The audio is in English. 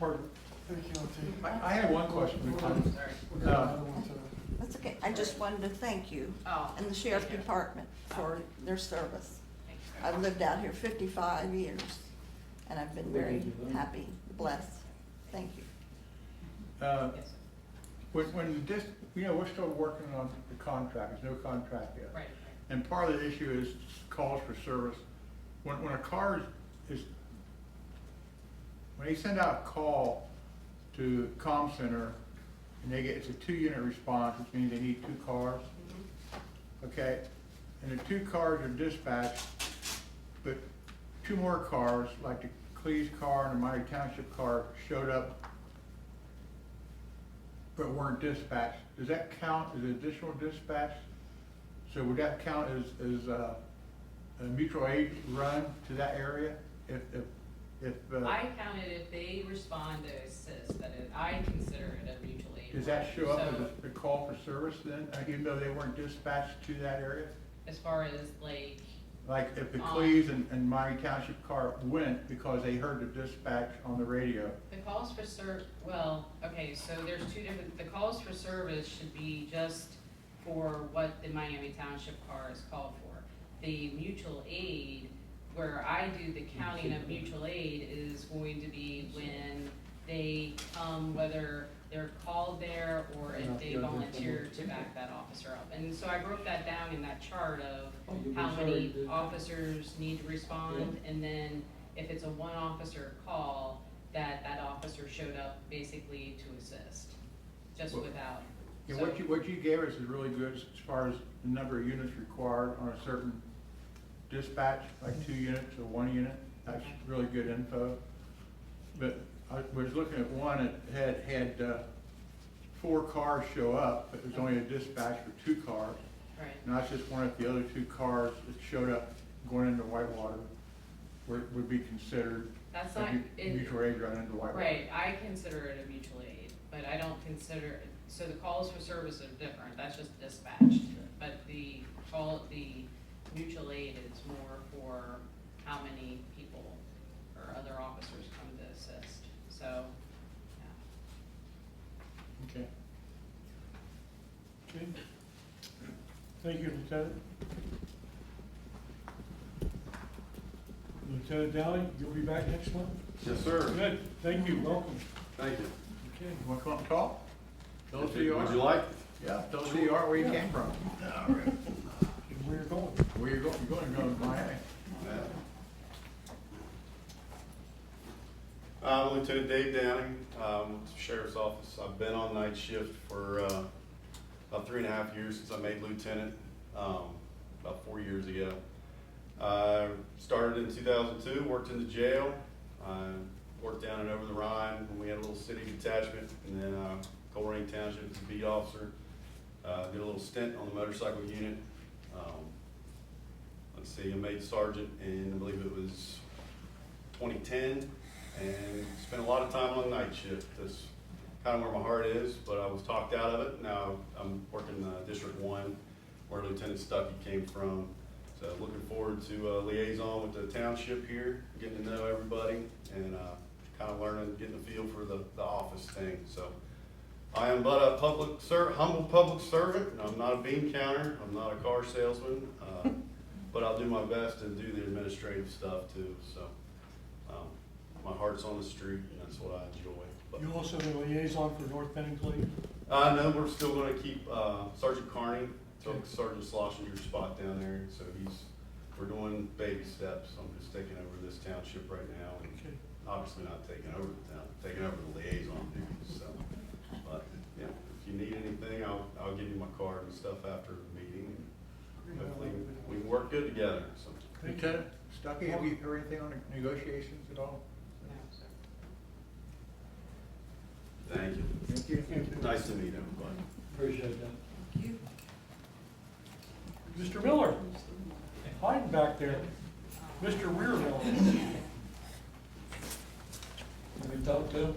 Department. Thank you, LT. I have one question. We got another one too. That's okay. I just wanted to thank you and the sheriff department for their service. I've lived out here 55 years, and I've been very happy, blessed. Thank you. When this, we're still working on the contract, there's no contract yet. Right. And part of the issue is calls for service. When a car is, when they send out a call to comm center, and it's a 2-unit response, which means they need 2 cars. Okay, and the 2 cars are dispatched, but 2 more cars, like the Cleese car and the Mighty Township car, showed up but weren't dispatched. Does that count as additional dispatch? So would that count as a mutual aid run to that area? If I count it if they respond to assist, I consider it a mutual aid. does that show up So, as a call for service then, even though they weren't dispatched to that area? as far as Like if the Cleese and Mighty Township car went because they heard the dispatch on the radio? the calls for okay, so there's 2 different, the calls for service should be just for what the Miami Township car is called for. The mutual aid, where I do the counting of mutual aid, is going to be when they come, whether they're called there or if they volunteer to back that officer up. And so I broke that down in that chart of how many officers need to respond, and then if it's a 1-officer call, that officer showed up basically to assist, just without. Yeah, So- what you gave us is really good as far as the number of units required on a certain dispatch, like 2 units or 1 unit. That's really good info. But I was looking at one that had 4 cars show up, but it was only a dispatch for 2 cars. Right. And I was just wondering if the other 2 cars that showed up going into Whitewater would be considered That's a not, mutual aid run into Whitewater. right, I consider it a mutual aid, but I don't consider, so the calls for service are different, that's just dispatched. But the mutual aid is more for how many people or other officers come to assist, so, yeah. Okay. Okay. Thank you, Lieutenant. Lieutenant Dowling, you'll be back next month? Yes, sir. Good, thank you, welcome. Thank you. Okay. You want to come up and talk? Tell us who you are. Would you like? Yeah, tell us who you are, where you came from. And where you're going. Where you're going, you're going to Miami. I'm Lieutenant Dave Downing, with the Sheriff's Office. I've been on night shift for about 3.5 years since I made lieutenant, about 4 years ago. I started in 2002, worked in the jail. I worked down and over the Rhine when we had a little city detachment, and then Coleraine Township as a beat officer. Did a little stint on the motorcycle unit. Let's see, I made sergeant in, I believe it was 2010, and spent a lot of time on night shift. That's kind of where my heart is, but I was talked out of it. Now I'm working District 1, where Lieutenant Stuckey came from. So looking forward to a liaison with the township here, getting to know everybody, and kind of learning, getting a feel for the office thing. So I am but a humble public servant. I'm not a bean counter. I'm not a car salesman, but I'll do my best and do the administrative stuff too. So my heart's on the street, and that's what I enjoy. But, You also the liaison for North Bennington? no, we're still going to keep Sergeant Carney took Sergeant Schlossinger's spot down there, so we're doing baby steps. I'm just taking over this township right now, and Okay. obviously not taking over the town, taking over the liaison duties. So, but yeah, if you need anything, I'll give you my card and stuff after the meeting, and hopefully we can work good together. So, Lieutenant Stuckey, have you heard anything on the negotiations at all? No, so. thank you. Thank you. Nice to meet everybody. Appreciate that. Thank you. Mr. Miller, hiding back there. Mr. Weirville. Let me talk to him.